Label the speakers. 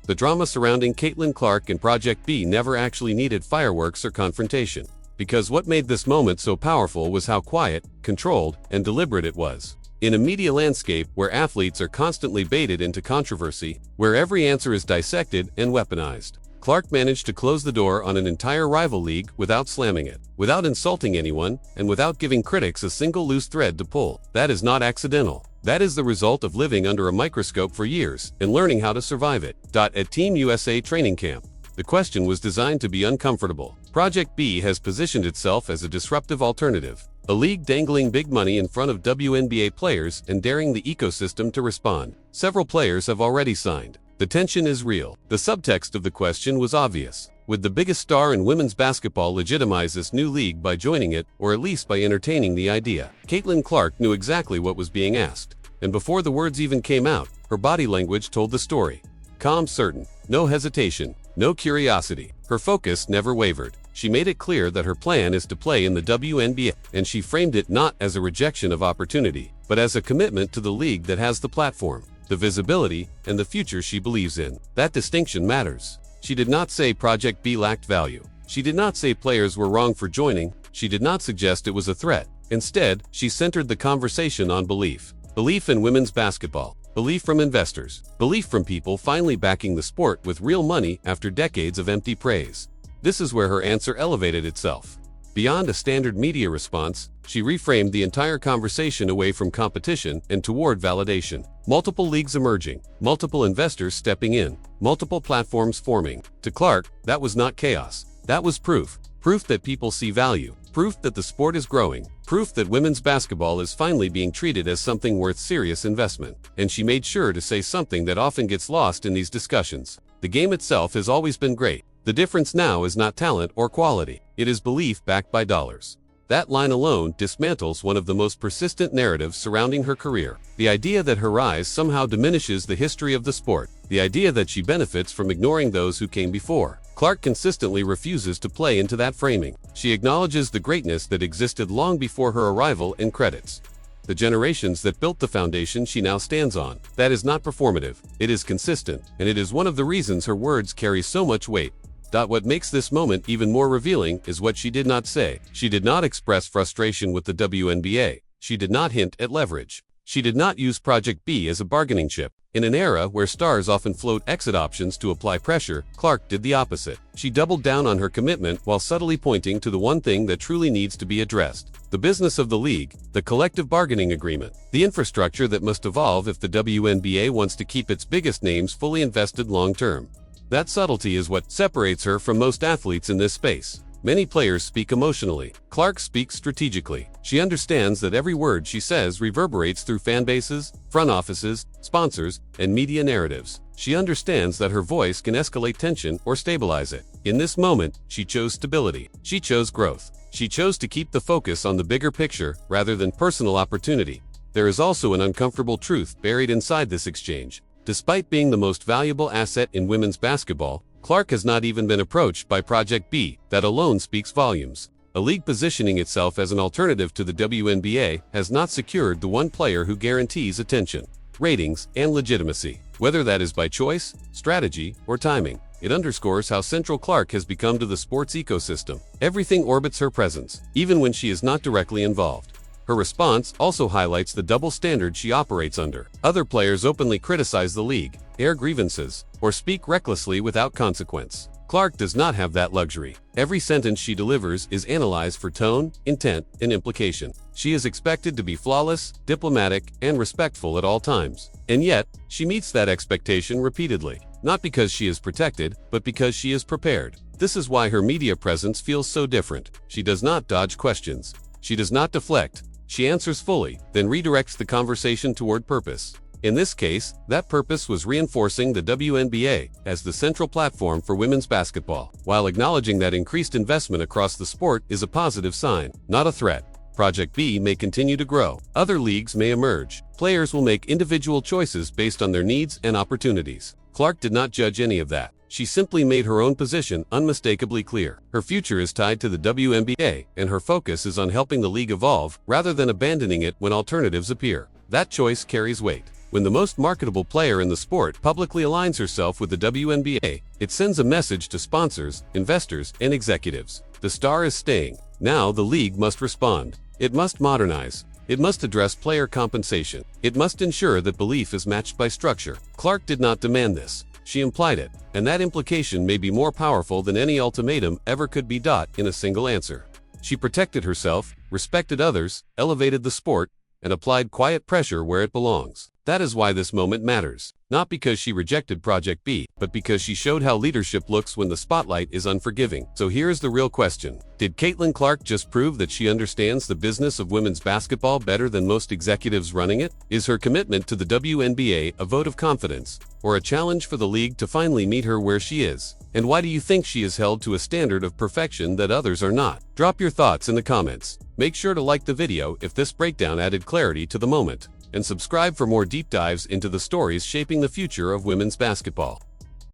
Speaker 1: The drama surrounding Caitlin Clark and Project B never actually needed fireworks or confrontation, because what made this moment so powerful was how quiet, controlled, and deliberate it was. In a media landscape where athletes are constantly baited into controversy, where every answer is dissected and weaponized, Clark managed to close the door on an entire rival league without slamming it, without insulting anyone, and without giving critics a single loose thread to pull. That is not accidental. That is the result of living under a microscope for years and learning how to survive it. At Team USA training camp, the question was designed to be uncomfortable. Project B has positioned itself as a disruptive alternative, a league dangling big money in front of WNBA players and daring the ecosystem to respond. Several players have already signed. The tension is real. The subtext of the question was obvious. Would the biggest star in women's basketball legitimize this new league by joining it, or at least by entertaining the idea? Caitlin Clark knew exactly what was being asked, and before the words even came out, her body language told the story. Calm, certain, no hesitation, no curiosity. Her focus never wavered. She made it clear that her plan is to play in the WNBA, and she framed it not as a rejection of opportunity, but as a commitment to the league that has the platform, the visibility, and the future she believes in. That distinction matters. She did not say Project B lacked value. She did not say players were wrong for joining. She did not suggest it was a threat. Instead, she centered the conversation on belief. Belief in women's basketball. Belief from investors. Belief from people finally backing the sport with real money after decades of empty praise. This is where her answer elevated itself. Beyond a standard media response, she reframed the entire conversation away from competition and toward validation. Multiple leagues emerging, multiple investors stepping in, multiple platforms forming. To Clark, that was not chaos. That was proof. Proof that people see value. Proof that the sport is growing. Proof that women's basketball is finally being treated as something worth serious investment. And she made sure to say something that often gets lost in these discussions. The game itself has always been great. The difference now is not talent or quality. It is belief backed by dollars. That line alone dismantles one of the most persistent narratives surrounding her career. The idea that her rise somehow diminishes the history of the sport. The idea that she benefits from ignoring those who came before. Clark consistently refuses to play into that framing. She acknowledges the greatness that existed long before her arrival in credits. The generations that built the foundation she now stands on. That is not performative. It is consistent, and it is one of the reasons her words carry so much weight. What makes this moment even more revealing is what she did not say. She did not express frustration with the WNBA. She did not hint at leverage. She did not use Project B as a bargaining chip. In an era where stars often float exit options to apply pressure, Clark did the opposite. She doubled down on her commitment while subtly pointing to the one thing that truly needs to be addressed: the business of the league, the collective bargaining agreement, the infrastructure that must evolve if the WNBA wants to keep its biggest names fully invested long-term. That subtlety is what separates her from most athletes in this space. Many players speak emotionally. Clark speaks strategically. She understands that every word she says reverberates through fan bases, front offices, sponsors, and media narratives. She understands that her voice can escalate tension or stabilize it. In this moment, she chose stability. She chose growth. She chose to keep the focus on the bigger picture rather than personal opportunity. There is also an uncomfortable truth buried inside this exchange. Despite being the most valuable asset in women's basketball, Clark has not even been approached by Project B. That alone speaks volumes. A league positioning itself as an alternative to the WNBA has not secured the one player who guarantees attention, ratings, and legitimacy. Whether that is by choice, strategy, or timing, it underscores how central Clark has become to the sports ecosystem. Everything orbits her presence, even when she is not directly involved. Her response also highlights the double standard she operates under. Other players openly criticize the league, air grievances, or speak recklessly without consequence. Clark does not have that luxury. Every sentence she delivers is analyzed for tone, intent, and implication. She is expected to be flawless, diplomatic, and respectful at all times. And yet, she meets that expectation repeatedly. Not because she is protected, but because she is prepared. This is why her media presence feels so different. She does not dodge questions. She does not deflect. She answers fully, then redirects the conversation toward purpose. In this case, that purpose was reinforcing the WNBA as the central platform for women's basketball, while acknowledging that increased investment across the sport is a positive sign, not a threat. Project B may continue to grow. Other leagues may emerge. Players will make individual choices based on their needs and opportunities. Clark did not judge any of that. She simply made her own position unmistakably clear. Her future is tied to the WNBA, and her focus is on helping the league evolve rather than abandoning it when alternatives appear. That choice carries weight. When the most marketable player in the sport publicly aligns herself with the WNBA, it sends a message to sponsors, investors, and executives. The star is staying. Now the league must respond. It must modernize. It must address player compensation. It must ensure that belief is matched by structure. Clark did not demand this. She implied it, and that implication may be more powerful than any ultimatum ever could be. In a single answer. She protected herself, respected others, elevated the sport, and applied quiet pressure where it belongs. That is why this moment matters. Not because she rejected Project B, but because she showed how leadership looks when the spotlight is unforgiving. So here's the real question. Did Caitlin Clark just prove that she understands the business of women's basketball better than most executives running it? Is her commitment to the WNBA a vote of confidence, or a challenge for the league to finally meet her where she is? And why do you think she is held to a standard of perfection that others are not? Drop your thoughts in the comments. Make sure to like the video if this breakdown added clarity to the moment, and subscribe for more deep dives into the stories shaping the future of women's basketball.